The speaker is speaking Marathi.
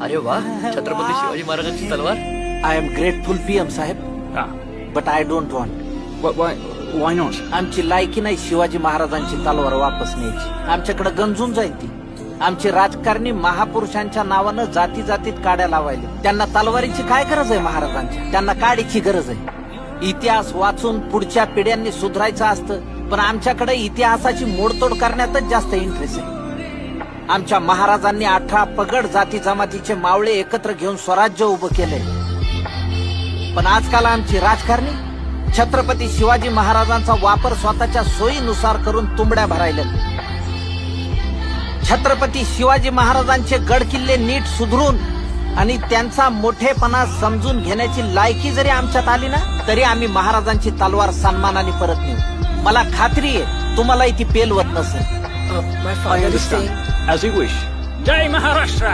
अरे वा, छत्रपती शिवाजी महाराजांची तलवार. आय एम ग्रेटफुल पीएम साहेब, but I don't want. Why not? आमची लायकी नाही शिवाजी महाराजांची तलवार वापस न्यायची. आमच्याकडे गंजून जाईल ती. आमचे राजकारणी महापुरुषांच्या नावानं जाती जातीत काड्या लावायले. त्यांना तलवारीची काय गरज आहे महाराजांच्या? त्यांना काडीची गरज आहे. इतिहास वाचून पुढच्या पिढ्यांनी सुधारायचं असतं, पण आमच्याकडे इतिहासाची मोडतोड करण्यातच जास्त इंटरेस्ट आहे. आमच्या महाराजांनी 18 पगड जाती जमातीचे मावळे एकत्र घेऊन स्वराज्य उभं केलंय. पण आजकाल आमची राजकारणी छत्रपती शिवाजी महाराजांचा वापर स्वतःच्या सोयीनुसार करून तुंबड्या भरायला. छत्रपती शिवाजी महाराजांचे गड किल्ले नीट सुधरून आणि त्यांचा मोठेपणा समजून घेण्याची लायकी जरी आमच्यात आली ना, तरी आम्ही महाराजांची तलवार सन्मानाने परत नेऊ. मला खात्री आहे तुम्हालाही ती पेलवत नसेल. As you wish. Jai Maharashtra.